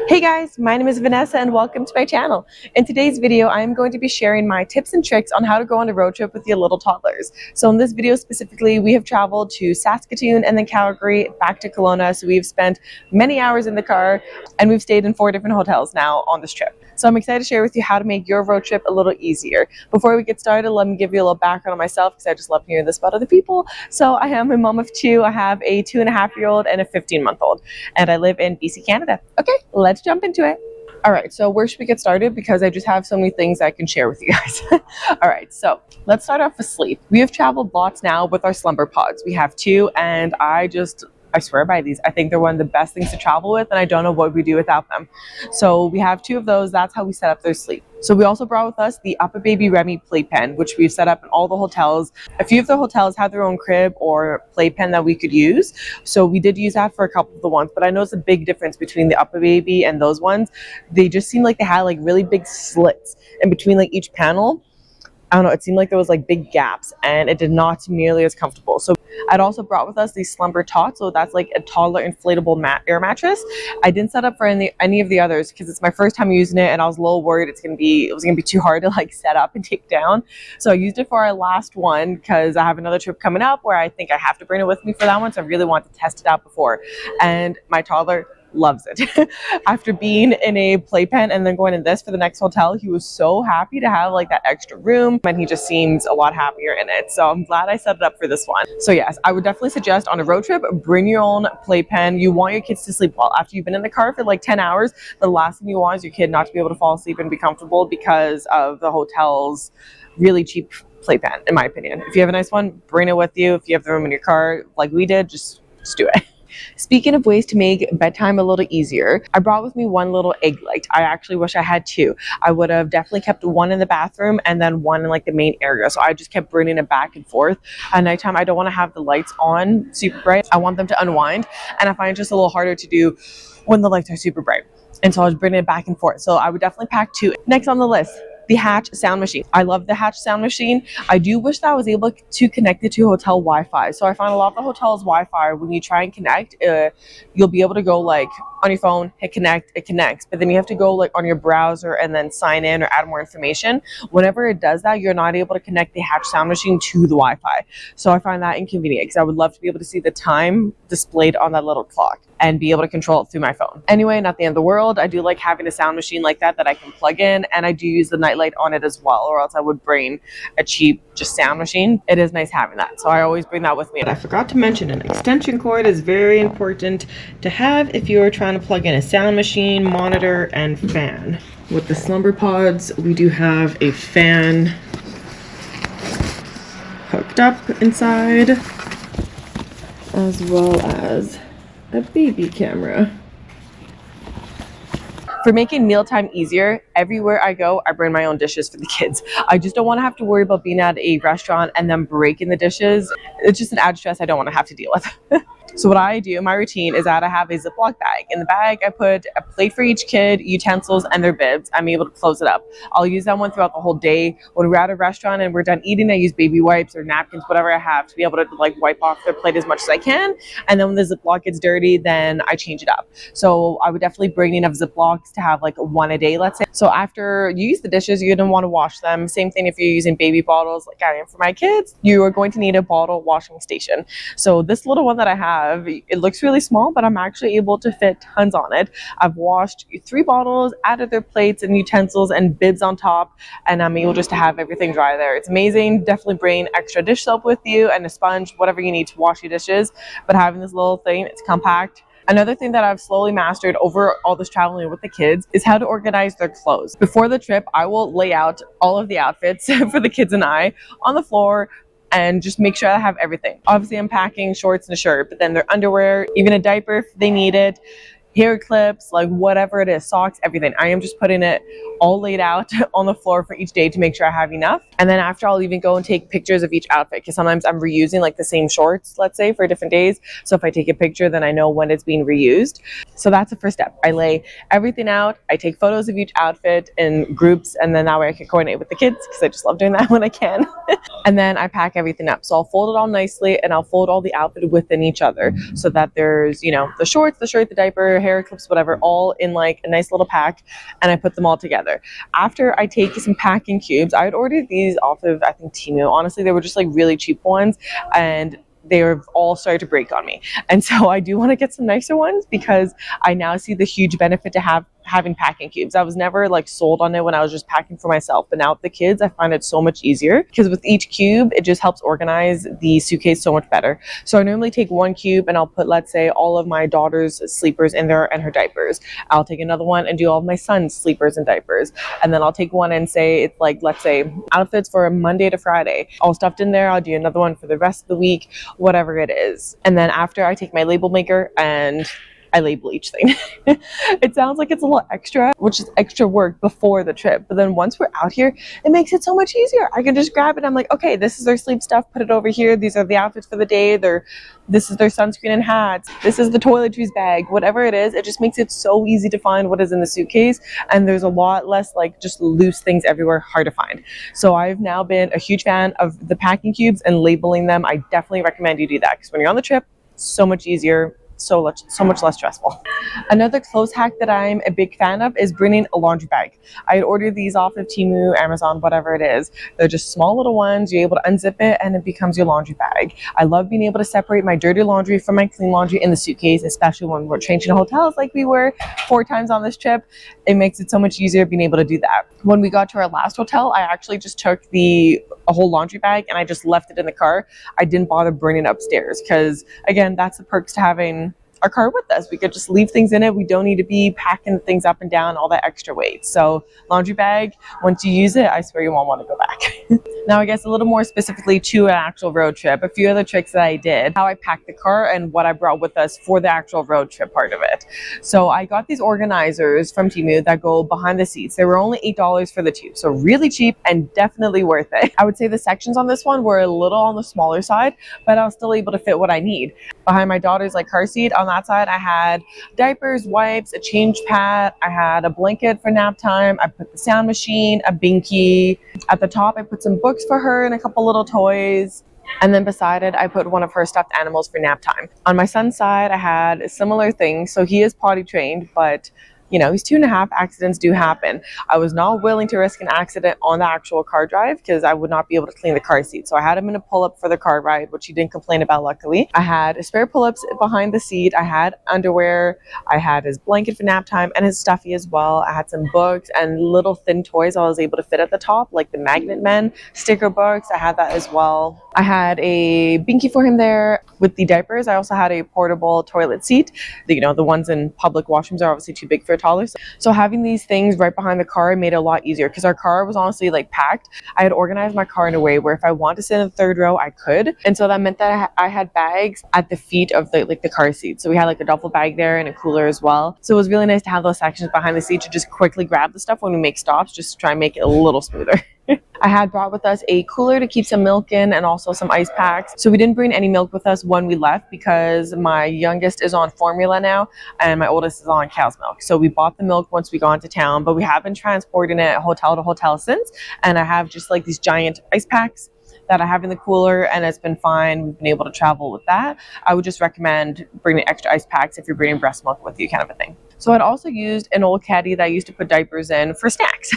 Hey guys, my name is Vanessa and welcome to my channel. In today's video, I am going to be sharing my tips and tricks on how to go on a road trip with your little toddlers. So in this video specifically, we have traveled to Saskatoon and then Calgary, back to Kelowna. So we've spent many hours in the car and we've stayed in 4 different hotels now on this trip. So I'm excited to share with you how to make your road trip a little easier. Before we get started, let me give you a little background on myself because I just love hearing this about other people. So I am a mom of 2. I have a 2.5-year-old and a 15-month-old, and I live in BC, Canada. Okay, let's jump into it. All right, so where should we get started? Because I just have so many things I can share with you guys. All right, so let's start off with sleep. We have traveled lots now with our slumber pods. We have 2, and I swear by these. I think they're one of the best things to travel with, and I don't know what we do without them. So we have 2 of those. That's how we set up their sleep. So we also brought with us the Upper Baby Remy playpen, which we've set up in all the hotels. A few of the hotels have their own crib or playpen that we could use. So we did use that for a couple of the ones, but I noticed a big difference between the Upper Baby and those ones. They just seemed like they had like really big slits in between like each panel. I don't know, it seemed like there was like big gaps and it did not seem nearly as comfortable. So I'd also brought with us the Slumber Tot. So that's like a toddler inflatable air mattress. I didn't set up for any of the others because it's my first time using it and I was a little worried it was gonna be too hard to like set up and take down. So I used it for our last one because I have another trip coming up where I think I have to bring it with me for that one. So I really want to test it out before. And my toddler loves it. After being in a playpen and then going in this for the next hotel, he was so happy to have like that extra room, and he just seems a lot happier in it. So I'm glad I set it up for this one. So yes, I would definitely suggest on a road trip, bring your own playpen. You want your kids to sleep well. After you've been in the car for like 10 hours, the last thing you want is your kid not to be able to fall asleep and be comfortable because of the hotel's really cheap playpen, in my opinion. If you have a nice one, bring it with you. If you have the room in your car like we did, just do it. Speaking of ways to make bedtime a little easier, I brought with me one little egg light. I actually wish I had 2. I would have definitely kept one in the bathroom and then one in like the main area. So I just kept bringing it back and forth. At nighttime, I don't want to have the lights on super bright. I want them to unwind. And I find it just a little harder to do when the lights are super bright. And so I was bringing it back and forth. So I would definitely pack 2. Next on the list, the Hatch sound machine. I love the Hatch sound machine. I do wish that I was able to connect it to hotel Wi-Fi. So I find a lot of the hotels Wi-Fi, when you try and connect, you'll be able to go like on your phone, hit connect, it connects. But then you have to go like on your browser and then sign in or add more information. Whenever it does that, you're not able to connect the Hatch sound machine to the Wi-Fi. So I find that inconvenient because I would love to be able to see the time displayed on that little clock and be able to control it through my phone. Anyway, not the end of the world. I do like having a sound machine like that I can plug in, and I do use the nightlight on it as well, or else I would bring a cheap just sound machine. It is nice having that, so I always bring that with me. But I forgot to mention an extension cord is very important to have if you are trying to plug in a sound machine, monitor, and fan. With the slumber pods, we do have a fan hooked up inside, as well as a baby camera. For making mealtime easier, everywhere I go, I bring my own dishes for the kids. I just don't want to have to worry about being at a restaurant and then breaking the dishes. It's just an added stress I don't want to have to deal with. So what I do, my routine is that I have a Ziploc bag. In the bag, I put a plate for each kid, utensils, and their bibs. I'm able to close it up. I'll use that one throughout the whole day. When we're at a restaurant and we're done eating, I use baby wipes or napkins, whatever I have, to be able to like wipe off their plate as much as I can. And then when the Ziploc gets dirty, then I change it up. So I would definitely bring enough Ziplocs to have like 1 a day, let's say. So after you use the dishes, you're going to want to wash them. Same thing if you're using baby bottles like I am for my kids, you are going to need a bottle washing station. So this little one that I have, it looks really small, but I'm actually able to fit tons on it. I've washed 3 bottles, added their plates and utensils and bibs on top, and I'm able just to have everything dry there. It's amazing. Definitely bring extra dish soap with you and a sponge, whatever you need to wash your dishes. But having this little thing, it's compact. Another thing that I've slowly mastered over all this traveling with the kids is how to organize their clothes. Before the trip, I will lay out all of the outfits for the kids and I on the floor and just make sure I have everything. Obviously, I'm packing shorts and a shirt, but then their underwear, even a diaper if they need it, hair clips, like whatever it is, socks, everything. I am just putting it all laid out on the floor for each day to make sure I have enough. And then after, I'll even go and take pictures of each outfit because sometimes I'm reusing like the same shorts, let's say, for different days. So if I take a picture, then I know when it's being reused. So that's the first step. I lay everything out. I take photos of each outfit in groups, and then that way I can coordinate with the kids because I just love doing that when I can. And then I pack everything up. So I'll fold it all nicely and I'll fold all the outfit within each other so that there's, you know, the shorts, the shirt, the diaper, hair clips, whatever, all in like a nice little pack, and I put them all together. After I take some packing cubes, I had ordered these off of, I think, Temu. Honestly, they were just like really cheap ones, and they were all started to break on me. And so I do want to get some nicer ones because I now see the huge benefit to having packing cubes. I was never like sold on it when I was just packing for myself, but now with the kids, I find it so much easier because with each cube, it just helps organize the suitcase so much better. So I normally take one cube and I'll put, let's say, all of my daughter's sleepers in there and her diapers. I'll take another one and do all of my son's sleepers and diapers. And then I'll take one and say it's like, let's say, outfits for Monday to Friday, all stuffed in there. I'll do another one for the rest of the week, whatever it is. And then after, I take my label maker and I label each thing. It sounds like it's a little extra, which is extra work before the trip. But then once we're out here, it makes it so much easier. I can just grab it. I'm like, okay, this is their sleep stuff. Put it over here. These are the outfits for the day. This is their sunscreen and hats. This is the toiletries bag. Whatever it is, it just makes it so easy to find what is in the suitcase. And there's a lot less like just loose things everywhere, hard to find. So I've now been a huge fan of the packing cubes and labeling them. I definitely recommend you do that because when you're on the trip, so much easier. So much less stressful. Another clothes hack that I'm a big fan of is bringing a laundry bag. I had ordered these off of Temu, Amazon, whatever it is. They're just small little ones. You're able to unzip it and it becomes your laundry bag. I love being able to separate my dirty laundry from my clean laundry in the suitcase, especially when we're changing hotels like we were 4 times on this trip. It makes it so much easier being able to do that. When we got to our last hotel, I actually just took a whole laundry bag and I just left it in the car. I didn't bother bringing it upstairs because, again, that's the perks to having our car with us. We could just leave things in it. We don't need to be packing things up and down, all that extra weight. So laundry bag, once you use it, I swear you won't want to go back. Now, I guess a little more specifically to an actual road trip, a few other tricks that I did, how I packed the car and what I brought with us for the actual road trip part of it. So I got these organizers from Temu that go behind the seats. They were only $8 for the 2. So really cheap and definitely worth it. I would say the sections on this one were a little on the smaller side, but I was still able to fit what I need. Behind my daughter's like car seat, on that side, I had diapers, wipes, a change pad. I had a blanket for nap time. I put the sound machine, a binky. At the top, I put some books for her and a couple little toys. And then beside it, I put one of her stuffed animals for nap time. On my son's side, I had a similar thing. So he is potty trained, but you know, he's 2.5, accidents do happen. I was not willing to risk an accident on the actual car drive because I would not be able to clean the car seat. So I had him in a pull-up for the car ride, which he didn't complain about, luckily. I had a spare pull-ups behind the seat. I had underwear. I had his blanket for nap time and his stuffy as well. I had some books and little thin toys I was able to fit at the top, like the Magnet Men sticker books. I had that as well. I had a binky for him there with the diapers. I also had a portable toilet seat. The ones in public washrooms are obviously too big for toddlers. So having these things right behind the car made it a lot easier because our car was honestly like packed. I had organized my car in a way where if I wanted to sit in the third row, I could. And so that meant that I had bags at the feet of the car seat. So we had like a duffel bag there and a cooler as well. So it was really nice to have those sections behind the seat to just quickly grab the stuff when we make stops, just to try and make it a little smoother. I had brought with us a cooler to keep some milk in and also some ice packs. So we didn't bring any milk with us when we left because my youngest is on formula now and my oldest is on cow's milk. So we bought the milk once we got into town, but we have been transporting it hotel to hotel since. And I have just like these giant ice packs that I have in the cooler, and it's been fine. We've been able to travel with that. I would just recommend bringing extra ice packs if you're bringing breast milk with you, kind of a thing. So I'd also used an old caddy that I used to put diapers in for snacks.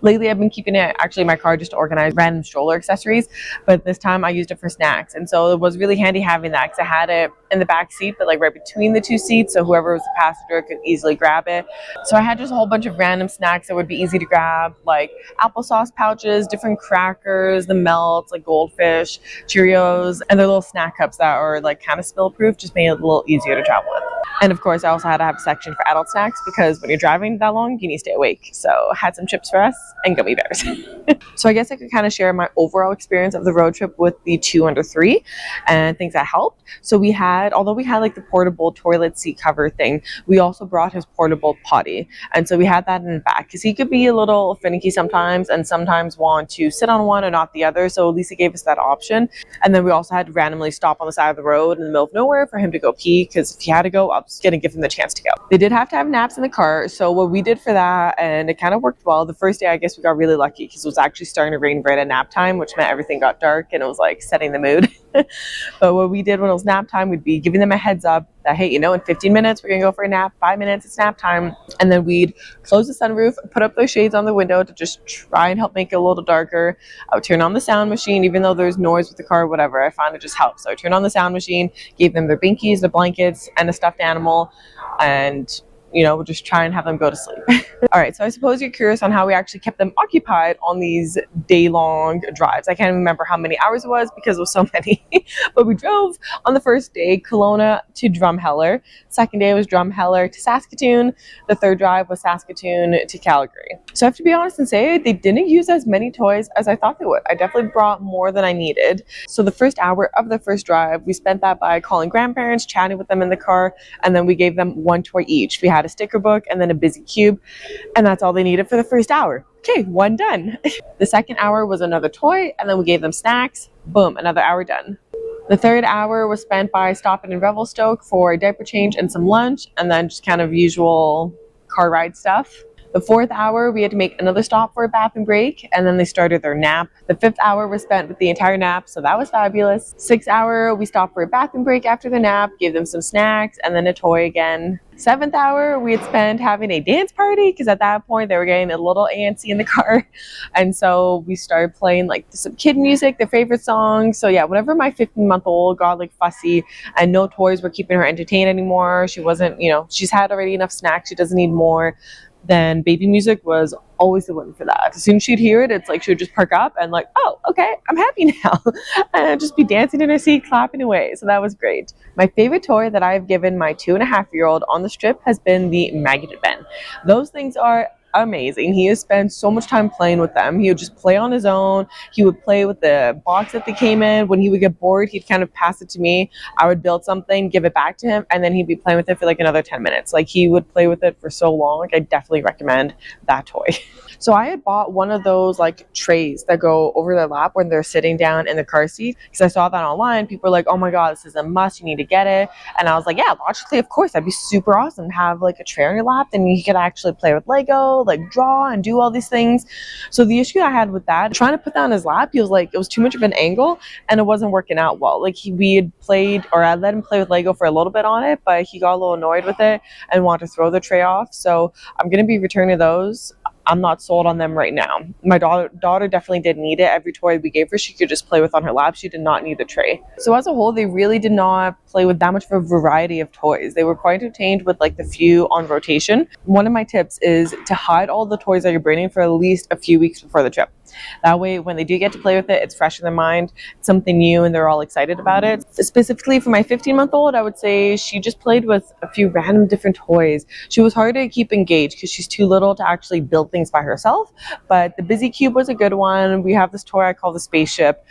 Lately, I've been keeping it actually in my car just to organize random stroller accessories, but this time I used it for snacks. And so it was really handy having that because I had it in the back seat, but like right between the 2 seats, so whoever was the passenger could easily grab it. So I had just a whole bunch of random snacks that would be easy to grab, like applesauce pouches, different crackers, the melts, like Goldfish, Cheerios, and their little snack cups that are like kind of spill proof, just made it a little easier to travel with. And of course, I also had to have a section for adult snacks because when you're driving that long, you need to stay awake. So I had some chips for us and gummy bears. So I guess I could kind of share my overall experience of the road trip with the 2 under 3 and things that helped. So we had, although we had like the portable toilet seat cover thing, we also brought his portable potty. And so we had that in the back because he could be a little finicky sometimes and sometimes want to sit on one or not the other. So Lisa gave us that option. And then we also had to randomly stop on the side of the road in the middle of nowhere for him to go pee because if he had to go, I was going to give him the chance to go. They did have to have naps in the car. So what we did for that, and it kind of worked well. The first day, I guess we got really lucky because it was actually starting to rain right at nap time, which meant everything got dark and it was like setting the mood. But what we did when it was nap time, we'd be giving them a heads up that, hey, you know, in 15 minutes, we're going to go for a nap. 5 minutes, it's nap time. And then we'd close the sunroof, put up those shades on the window to just try and help make it a little darker. I would turn on the sound machine, even though there's noise with the car or whatever. I found it just helps. So I turned on the sound machine, gave them their binkies, the blankets, and a stuffed animal. And you know, just try and have them go to sleep. All right, so I suppose you're curious on how we actually kept them occupied on these day-long drives. I can't remember how many hours it was because it was so many. But we drove on the first day, Kelowna to Drumheller. Second day was Drumheller to Saskatoon. The third drive was Saskatoon to Calgary. So I have to be honest and say they didn't use as many toys as I thought they would. I definitely brought more than I needed. So the first hour of the first drive, we spent that by calling grandparents, chatting with them in the car, and then we gave them one toy each. We had a sticker book and then a busy cube, and that's all they needed for the first hour. Okay, one done. The second hour was another toy, and then we gave them snacks. Boom, another hour done. The third hour was spent by stopping in Revelstoke for a diaper change and some lunch, and then just kind of usual car ride stuff. The fourth hour, we had to make another stop for a bathroom break, and then they started their nap. The fifth hour was spent with the entire nap, so that was fabulous. Sixth hour, we stopped for a bathroom break after the nap, gave them some snacks, and then a toy again. Seventh hour, we had spent having a dance party, because at that point, they were getting a little antsy in the car. And so we started playing like some kid music, their favorite songs. So yeah, whenever my 15-month-old got like fussy and no toys were keeping her entertained anymore, she wasn't, you know, she's had already enough snacks, she doesn't need more, then baby music was always the one for that. As soon as she'd hear it, it's like she would just perk up and like, oh, okay, I'm happy now. And just be dancing in her seat, clapping away. So that was great. My favorite toy that I've given my 2.5-year-old on this trip has been the magnet bin. Those things are amazing. He has spent so much time playing with them. He would just play on his own. He would play with the box that they came in. When he would get bored, he'd kind of pass it to me. I would build something, give it back to him, and then he'd be playing with it for like another 10 minutes. Like he would play with it for so long. Like I definitely recommend that toy. So I had bought one of those like trays that go over their lap when they're sitting down in the car seat, because I saw that online. People were like, oh my God, this is a must. You need to get it. And I was like, yeah, logically, of course, that'd be super awesome to have like a tray on your lap. Then you could actually play with Lego, like draw and do all these things. So the issue I had with that, trying to put that on his lap, he was like, it was too much of an angle and it wasn't working out well. Like we had played, or I let him play with Lego for a little bit on it, but he got a little annoyed with it and wanted to throw the tray off. So I'm going to be returning those. I'm not sold on them right now. My daughter definitely did need it. Every toy we gave her, she could just play with on her lap. She did not need the tray. So as a whole, they really did not play with that much of a variety of toys. They were quite entertained with like the few on rotation. One of my tips is to hide all the toys that you're bringing for at least a few weeks before the trip. That way, when they do get to play with it, it's fresh in their mind, it's something new, and they're all excited about it. Specifically for my 15-month-old, I would say she just played with a few random different toys. She was hard to keep engaged because she's too little to actually build things by herself, but the Busy Cube was a good one. We have this toy I call the spaceship.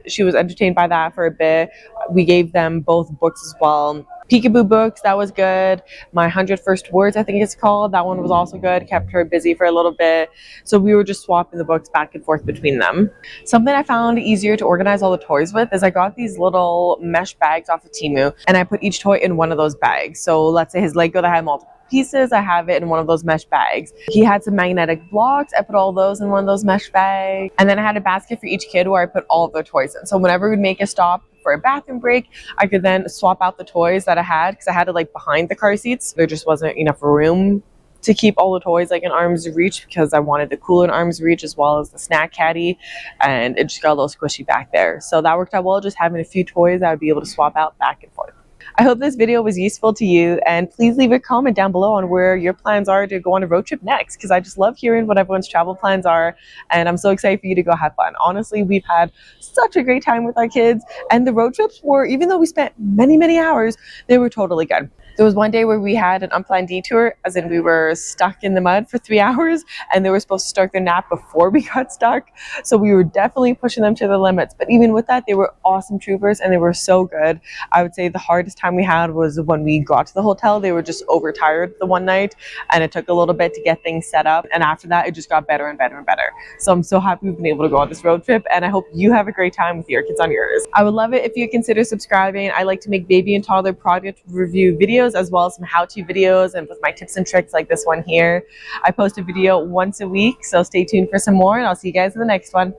She was entertained by that for a bit. We gave them both books as well. Peekaboo books, that was good. My 100 First Words, I think it's called, that one was also good. Kept her busy for a little bit. So we were just swapping the books back and forth between them. Something I found easier to organize all the toys with is I got these little mesh bags off of Temu, and I put each toy in one of those bags. So let's say his Lego that had multiple pieces, I have it in one of those mesh bags. He had some magnetic blocks, I put all those in one of those mesh bags. And then I had a basket for each kid where I put all of their toys in. So whenever we'd make a stop for a bathroom break, I could then swap out the toys that I had, because I had it like behind the car seats. There just wasn't enough room to keep all the toys like in arm's reach, because I wanted the cooler in arm's reach as well as the snack caddy, and it just got a little squishy back there. So that worked out well, just having a few toys I would be able to swap out back and forth. I hope this video was useful to you, and please leave a comment down below on where your plans are to go on a road trip next, because I just love hearing what everyone's travel plans are, and I'm so excited for you to go have fun. Honestly, we've had such a great time with our kids, and the road trips were, even though we spent many hours, they were totally good. There was one day where we had an unplanned detour, as in we were stuck in the mud for 3 hours, and they were supposed to start their nap before we got stuck. So we were definitely pushing them to the limits. But even with that, they were awesome troopers, and they were so good. I would say the hardest time we had was when we got to the hotel. They were just overtired the one night, and it took a little bit to get things set up. And after that, it just got better and better and better. So I'm so happy we've been able to go on this road trip, and I hope you have a great time with your kids on yours. I would love it if you consider subscribing. I like to make baby and toddler product review videos, as well as some how-to videos and with my tips and tricks like this one here. I post a video once a week, so stay tuned for some more, and I'll see you guys in the next one.